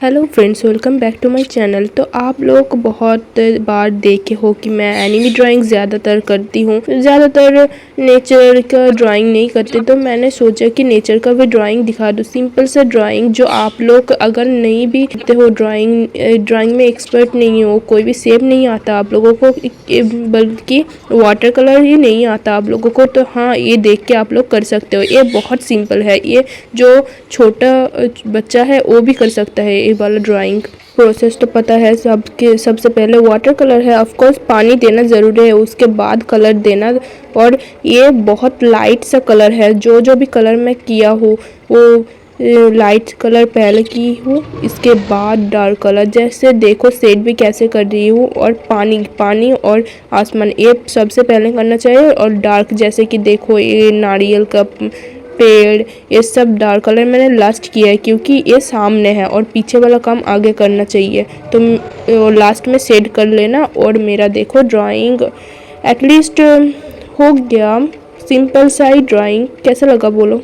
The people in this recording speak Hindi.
Hello friends, welcome back to my channel. तो आप लोग बहुत बार देखे हो कि मैं एनिमी ड्राइंग ज़्यादातर करती हूँ। ज़्यादातर नेचर का ड्राइंग नहीं करती, तो मैंने सोचा कि नेचर का भी ड्राइंग दिखा दूँ। सिंपल सा ड्राइंग जो आप लोग अगर नहीं भी करते हो, ड्राइंग में एक्सपर्ट नहीं हो, कोई भी शेप नहीं आता आप लोगों को, बल्कि वाटर कलर ही नहीं आता आप लोगों को, तो हाँ, ये देख के आप लोग कर सकते हो। ये बहुत सिंपल है। ये जो छोटा बच्चा है वो भी कर सकता है। ये वाला ड्राइंग प्रोसेस तो पता है सबके। सबसे पहले वाटर कलर है, ऑफ कोर्स पानी देना ज़रूरी है, उसके बाद कलर देना। और ये बहुत लाइट सा कलर है। जो जो भी कलर मैं किया हूँ वो लाइट कलर पहले की हूँ, इसके बाद डार्क कलर। जैसे देखो शेड भी कैसे कर रही हूँ, और पानी और आसमान ये सबसे पहले करना चाहिए। और डार्क जैसे कि देखो ये नारियल का पेड़, ये सब डार्क कलर मैंने लास्ट किया है क्योंकि ये सामने है और पीछे वाला काम आगे करना चाहिए। तो लास्ट में शेड कर लेना। और मेरा देखो ड्राइंग एटलीस्ट हो गया। सिंपल सा ही ड्राइंग कैसा लगा बोलो।